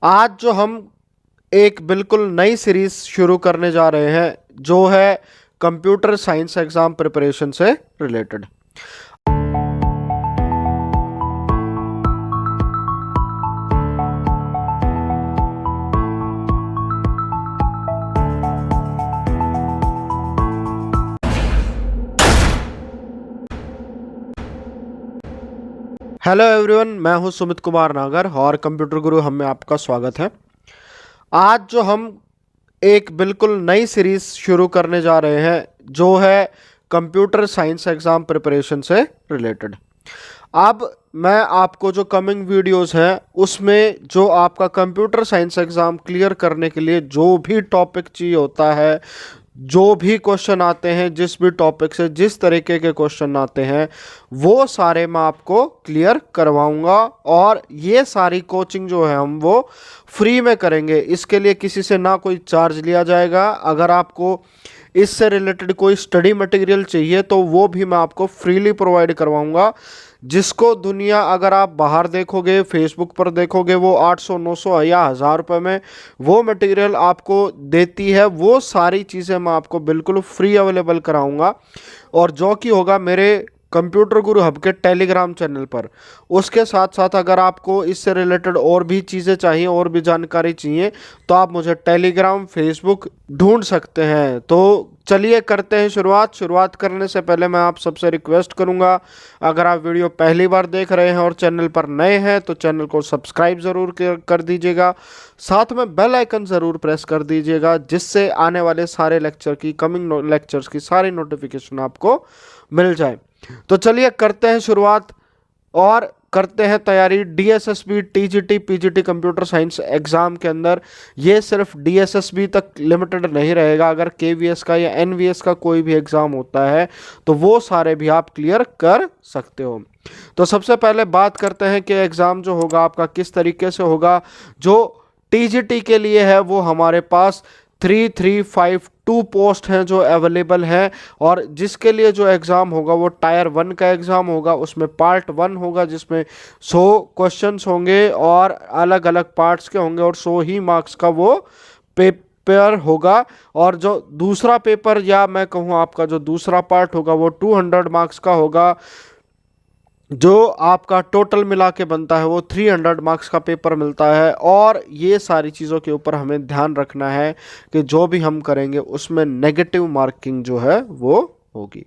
आज जो हम एक बिल्कुल नई सीरीज शुरू करने जा रहे हैं जो है कंप्यूटर साइंस एग्जाम प्रिपरेशन से रिलेटेड। हेलो एवरीवन, मैं हूं सुमित कुमार नागर और कंप्यूटर गुरु हम में आपका स्वागत है। आज जो हम एक बिल्कुल नई सीरीज शुरू करने जा रहे हैं जो है कंप्यूटर साइंस एग्जाम प्रिपरेशन से रिलेटेड। अब मैं आपको जो कमिंग वीडियोस हैं उसमें जो आपका कंप्यूटर साइंस एग्ज़ाम क्लियर करने के लिए जो भी टॉपिक चाहिए होता है, जो भी क्वेश्चन आते हैं, जिस भी टॉपिक से जिस तरीके के क्वेश्चन आते हैं वो सारे मैं आपको क्लियर करवाऊंगा। और ये सारी कोचिंग जो है हम वो फ्री में करेंगे। इसके लिए किसी से ना कोई चार्ज लिया जाएगा। अगर आपको इससे रिलेटेड कोई स्टडी मटेरियल चाहिए तो वो भी मैं आपको फ्रीली प्रोवाइड करवाऊंगा। जिसको दुनिया अगर आप बाहर देखोगे, फेसबुक पर देखोगे, वो 800 900 या 1000 रुपये में वो मटेरियल आपको देती है। वो सारी चीज़ें मैं आपको बिल्कुल फ्री अवेलेबल कराऊंगा। और जो कि होगा मेरे कंप्यूटर गुरु हब के टेलीग्राम चैनल पर। उसके साथ साथ अगर आपको इससे रिलेटेड और भी चीज़ें चाहिए, और भी जानकारी चाहिए, तो आप मुझे टेलीग्राम, फेसबुक ढूंढ सकते हैं। तो चलिए करते हैं शुरुआत करने से पहले मैं आप सबसे रिक्वेस्ट करूंगा, अगर आप वीडियो पहली बार देख रहे हैं और चैनल पर नए हैं तो चैनल को सब्सक्राइब ज़रूर कर दीजिएगा। साथ में बेल आइकन ज़रूर प्रेस कर दीजिएगा, जिससे आने वाले सारे लेक्चर की, कमिंग लेक्चर्स की सारी नोटिफिकेशन आपको मिल जाए। तो चलिए करते हैं शुरुआत और करते हैं तैयारी DSSB, TGT, PGT computer science exam के अंदर। ये सिर्फ डीएसएसबी तक लिमिटेड नहीं रहेगा। अगर केवीएस का या एनवीएस का कोई भी एग्जाम होता है तो वो सारे भी आप क्लियर कर सकते हो। तो सबसे पहले बात करते हैं कि एग्जाम जो होगा आपका किस तरीके से होगा। जो टीजीटी के लिए है वो हमारे पास 3352 पोस्ट हैं जो अवेलेबल हैं। और जिसके लिए जो एग्ज़ाम होगा वो टायर 1 का एग्ज़ाम होगा। उसमें पार्ट 1 होगा जिसमें 100 क्वेश्चंस होंगे और अलग अलग पार्ट्स के होंगे, और 100 ही मार्क्स का वो पेपर होगा। और जो दूसरा पेपर, या मैं कहूँ आपका जो दूसरा पार्ट होगा, वो 200 मार्क्स का होगा। जो आपका टोटल मिला के बनता है वो 300 मार्क्स का पेपर मिलता है। और ये सारी चीज़ों के ऊपर हमें ध्यान रखना है कि जो भी हम करेंगे उसमें नेगेटिव मार्किंग जो है वो होगी।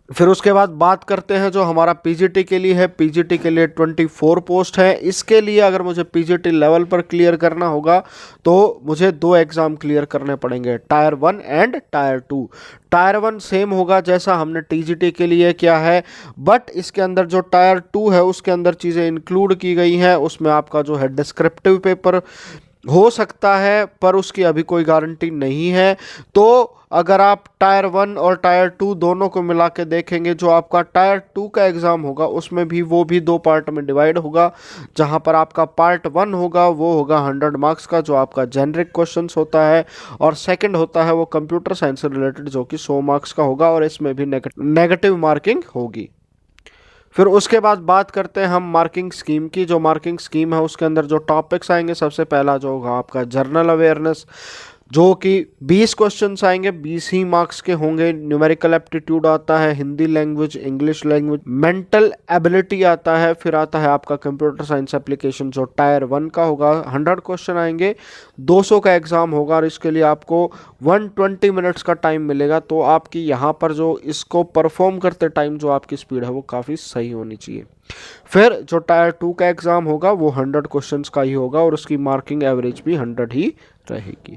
फिर उसके बाद बात करते हैं जो हमारा पीजीटी के लिए है। पीजीटी के लिए 24 पोस्ट है। इसके लिए अगर मुझे पीजीटी लेवल पर क्लियर करना होगा तो मुझे 2 एग्ज़ाम क्लियर करने पड़ेंगे, tyre 1 and tyre 2। Tyre 1 same होगा जैसा हमने टीजीटी के लिए किया है, बट इसके अंदर जो टायर 2 है उसके अंदर चीज़ें इंक्लूड की गई हैं। उसमें आपका जो है डिस्क्रिप्टिव पेपर हो सकता है, पर उसकी अभी कोई गारंटी नहीं है। तो अगर आप टायर 1 और टायर 2 दोनों को मिला के देखेंगे, जो आपका टायर 2 का एग्ज़ाम होगा उसमें भी वो भी 2 पार्ट में डिवाइड होगा। जहां पर आपका पार्ट 1 होगा वो होगा 100 मार्क्स का, जो आपका जेनरिक क्वेश्चंस होता है। और सेकंड होता है वो कंप्यूटर साइंस से रिलेटेड, जो कि 100 मार्क्स का होगा, और इसमें भी नेगेटिव मार्किंग होगी। फिर उसके बाद बात करते हैं हम मार्किंग स्कीम की। जो मार्किंग स्कीम है उसके अंदर जो टॉपिक्स आएंगे, सबसे पहला जो होगा आपका जनरल अवेयरनेस, जो कि 20 क्वेश्चंस आएंगे, 20 ही मार्क्स के होंगे। न्यूमेरिकल एप्टीट्यूड आता है, Hindi language, English language, mental ability आता है। फिर आता है आपका कंप्यूटर साइंस एप्लीकेशन, जो टायर 1 का होगा। 100 क्वेश्चन आएंगे, 200 का एग्ज़ाम होगा, और इसके लिए आपको 120 मिनट्स का टाइम मिलेगा। तो आपकी यहाँ पर जो इसको परफॉर्म करते टाइम जो आपकी स्पीड है वो काफ़ी सही होनी चाहिए। फिर जो टायर 2 का एग्ज़ाम होगा वो 100 क्वेश्चंस का ही होगा, और उसकी मार्किंग एवरेज भी 100 ही रहेगी।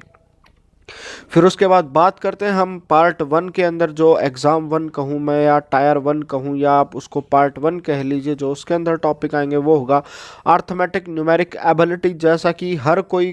फिर उसके बाद बात करते हैं हम पार्ट 1 के अंदर। जो एग्ज़ाम 1 कहूँ मैं, या टायर 1 कहूँ, या आप उसको पार्ट 1 कह लीजिए, जो उसके अंदर टॉपिक आएंगे वो होगा अर्थमेटिक न्यूमेरिक एबिलिटी। जैसा कि हर कोई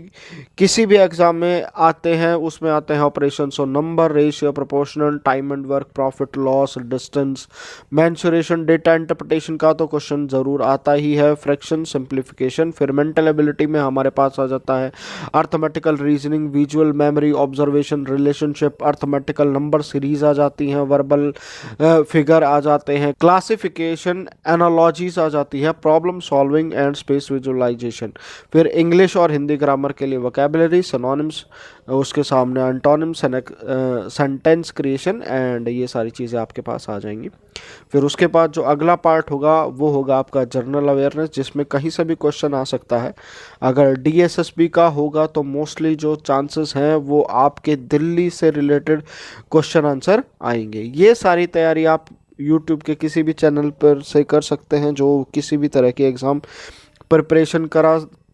किसी भी एग्ज़ाम में आते हैं, उसमें आते हैं operations of number, ratio, proportional, time and work, profit loss, distance, mensuration, data interpretation का तो क्वेश्चन ज़रूर आता ही है, फ्रैक्शन, सिंप्लीफिकेशन। फिर मेंटल एबिलिटी में हमारे पास आ जाता है arithmetical reasoning, visual memory, observation, relationship, arithmetical, number series आ जाती हैं, वर्बल फिगर आ जाते हैं, क्लासिफिकेशन, एनालॉजीज आ जाती है, problem solving and space visualization. फिर इंग्लिश और हिंदी ग्रामर के लिए वोकैबुलरी, सिनोनिम्स, उसके सामने एंटोनिम्स, सेंटेंस क्रिएशन एंड ये सारी चीज़ें आपके पास आ जाएंगी। फिर उसके बाद जो अगला पार्ट होगा वो होगा आपका जनरल अवेयरनेस, जिसमें कहीं से भी क्वेश्चन आ सकता है। अगर डीएसएसबी का होगा तो मोस्टली जो चांसेस हैं वो आपके दिल्ली से रिलेटेड क्वेश्चन आंसर आएंगे। ये सारी तैयारी आप यूट्यूब के किसी भी चैनल पर से कर सकते हैं जो किसी भी तरह की एग्ज़ाम प्रिपरेशन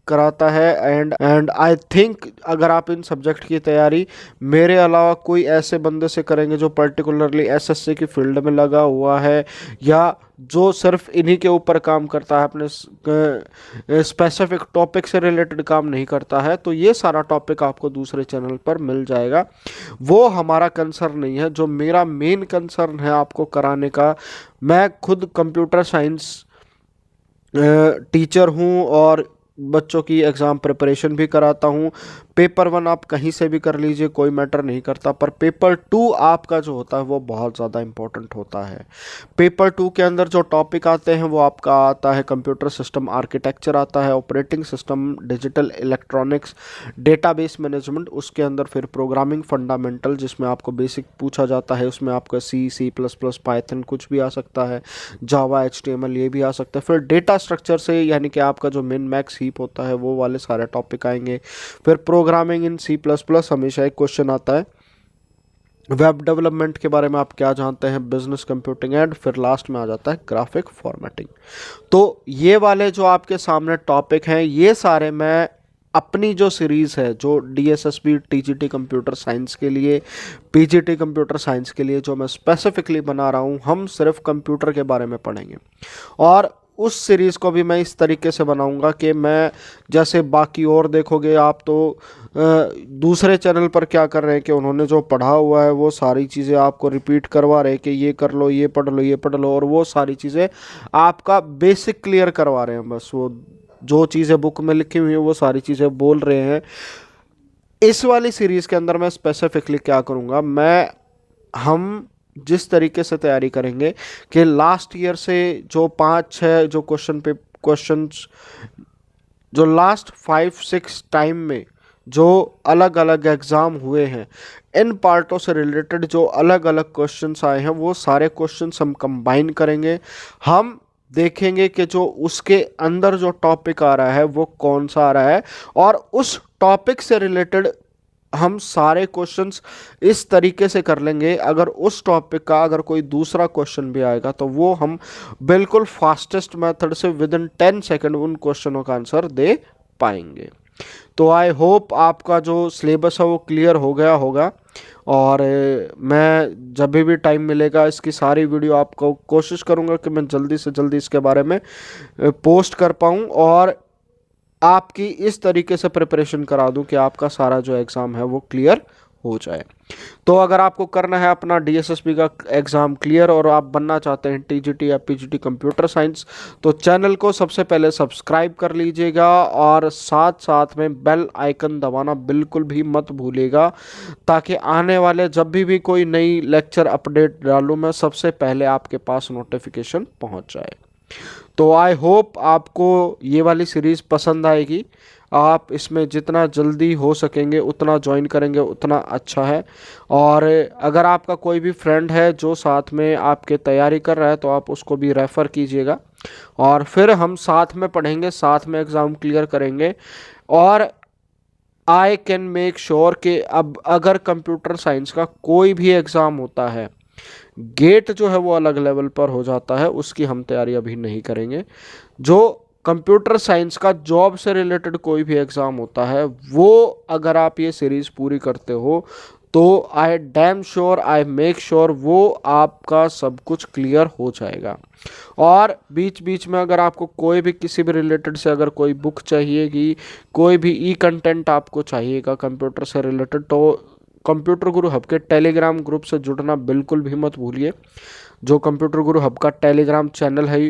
कराता है। एंड आई थिंक अगर आप इन सब्जेक्ट की तैयारी मेरे अलावा कोई ऐसे बंदे से करेंगे जो पर्टिकुलरली एसएससी की फील्ड में लगा हुआ है या जो सिर्फ इन्हीं के ऊपर काम करता है, अपने स्पेसिफिक टॉपिक से रिलेटेड काम नहीं करता है, तो ये सारा टॉपिक आपको दूसरे चैनल पर मिल जाएगा। वो हमारा कंसर्न नहीं है। जो मेरा मेन कंसर्न है आपको कराने का, मैं खुद कंप्यूटर साइंस टीचर हूँ और बच्चों की एग्ज़ाम प्रिपरेशन भी कराता हूँ। पेपर 1 आप कहीं से भी कर लीजिए, कोई मैटर नहीं करता, पर पेपर 2 आपका जो होता है वो बहुत ज़्यादा इम्पोर्टेंट होता है। पेपर 2 के अंदर जो टॉपिक आते हैं वो आपका आता है कंप्यूटर सिस्टम आर्किटेक्चर आता है, operating system, digital electronics, database management, उसके अंदर फिर प्रोग्रामिंग फंडामेंटल जिसमें आपको बेसिक पूछा जाता है, उसमें आपका सी प्लस प्लस, पाइथन कुछ भी आ सकता है, जावा, HTML ये भी आ सकता है। फिर डेटा स्ट्रक्चर से यानी कि आपका जो मिन मैक्स हीप होता है वो वाले सारे टॉपिक आएंगे। फिर प्रोग्रामिंग इन C++ हमेशा एक क्वेश्चन आता है। वेब डेवलपमेंट के बारे में आप क्या जानते हैं, बिजनेस कंप्यूटिंग, एंड फिर लास्ट में आ जाता है ग्राफिक फॉर्मेटिंग। तो ये वाले जो आपके सामने टॉपिक हैं ये सारे मैं अपनी जो सीरीज़ है जो DSSB TGT कंप्यूटर साइंस के लिए, PGT कंप्यूटर साइंस के लिए जो मैं स्पेसिफिकली बना रहा हूँ, हम सिर्फ कंप्यूटर के बारे में पढ़ेंगे। और उस सीरीज़ को भी मैं इस तरीके से बनाऊंगा कि मैं, जैसे बाकी और देखोगे आप तो दूसरे चैनल पर क्या कर रहे हैं कि उन्होंने जो पढ़ा हुआ है वो सारी चीज़ें आपको रिपीट करवा रहे हैं कि ये कर लो, ये पढ़ लो, ये पढ़ लो, और वो सारी चीज़ें आपका बेसिक क्लियर करवा रहे हैं। बस वो जो चीज़ें बुक में लिखी हुई हैं वो सारी चीज़ें बोल रहे हैं। इस वाली सीरीज़ के अंदर मैं स्पेसिफिकली क्या करूँगा, हम जिस तरीके से तैयारी करेंगे कि लास्ट ईयर से जो 5-6 जो क्वेश्चंस जो लास्ट 5-6 टाइम में जो अलग अलग एग्ज़ाम हुए हैं, इन पार्टों से रिलेटेड जो अलग अलग क्वेश्चंस आए हैं वो सारे क्वेश्चंस हम कंबाइन करेंगे। हम देखेंगे कि जो उसके अंदर जो टॉपिक आ रहा है वो कौन सा आ रहा है, और उस टॉपिक से रिलेटेड हम सारे क्वेश्चंस इस तरीके से कर लेंगे। अगर उस टॉपिक का अगर कोई दूसरा क्वेश्चन भी आएगा तो वो हम बिल्कुल फास्टेस्ट मेथड से विदिन 10 सेकंड उन क्वेश्चनों का आंसर दे पाएंगे। तो आई होप आपका जो सिलेबस है वो क्लियर हो गया होगा, और मैं जब भी टाइम मिलेगा इसकी सारी वीडियो आपको कोशिश करूँगा कि मैं जल्दी से जल्दी इसके बारे में पोस्ट कर पाऊँ और आपकी इस तरीके से प्रिपरेशन करा दूं कि आपका सारा जो एग्ज़ाम है वो क्लियर हो जाए। तो अगर आपको करना है अपना DSSB का एग्ज़ाम क्लियर और आप बनना चाहते हैं TGT या PGT कंप्यूटर साइंस, तो चैनल को सबसे पहले सब्सक्राइब कर लीजिएगा और साथ साथ में बेल आइकन दबाना बिल्कुल भी मत भूलिएगा, ताकि आने वाले जब भी कोई नई लेक्चर अपडेट डालूँ मैं सबसे पहले आपके पास नोटिफिकेशन पहुँच जाए। तो आई होप आपको ये वाली सीरीज़ पसंद आएगी। आप इसमें जितना जल्दी हो सकेंगे उतना ज्वाइन करेंगे उतना अच्छा है। और अगर आपका कोई भी फ्रेंड है जो साथ में आपके तैयारी कर रहा है तो आप उसको भी रेफ़र कीजिएगा, और फिर हम साथ में पढ़ेंगे, साथ में एग्ज़ाम क्लियर करेंगे। और आई कैन मेक श्योर कि अब अगर कंप्यूटर साइंस का कोई भी एग्ज़ाम होता है, गेट जो है वो अलग लेवल पर हो जाता है, उसकी हम तैयारी अभी नहीं करेंगे। जो कंप्यूटर साइंस का जॉब से रिलेटेड कोई भी एग्ज़ाम होता है वो अगर आप ये सीरीज़ पूरी करते हो तो I damn sure, I make sure वो आपका सब कुछ क्लियर हो जाएगा। और बीच बीच में अगर आपको कोई भी किसी भी रिलेटेड से अगर कोई बुक चाहिएगी, कोई भी ई कंटेंट आपको चाहिएगा कंप्यूटर से रिलेटेड, तो कंप्यूटर गुरु हब के टेलीग्राम ग्रुप से जुड़ना बिल्कुल भी मत भूलिए। जो कंप्यूटर गुरु हब का टेलीग्राम चैनल है,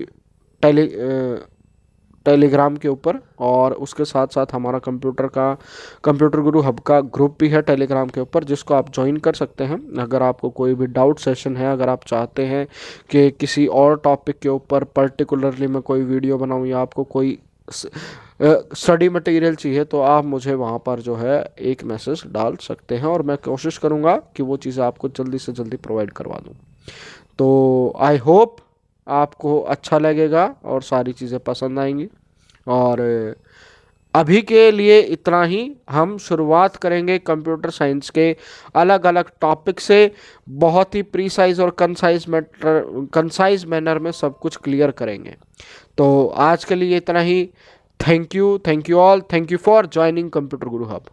टेलीग्राम के ऊपर, और उसके साथ साथ हमारा कंप्यूटर गुरु हब का ग्रुप भी है टेलीग्राम के ऊपर, जिसको आप ज्वाइन कर सकते हैं। अगर आपको कोई भी डाउट सेशन है, अगर आप चाहते हैं कि किसी और टॉपिक के ऊपर पर्टिकुलरली मैं कोई वीडियो बनाऊं, या आपको कोई स्टडी मटेरियल चाहिए, तो आप मुझे वहाँ पर जो है एक मैसेज डाल सकते हैं, और मैं कोशिश करूँगा कि वो चीज़ें आपको जल्दी से जल्दी प्रोवाइड करवा दूँ। तो आई होप आपको अच्छा लगेगा और सारी चीज़ें पसंद आएंगी। और अभी के लिए इतना ही। हम शुरुआत करेंगे कंप्यूटर साइंस के अलग अलग टॉपिक से, बहुत ही प्रीसाइज और कंसाइज मैनर में सब कुछ क्लियर करेंगे। तो आज के लिए इतना ही। Thank you all, thank you for joining computer Guru hub.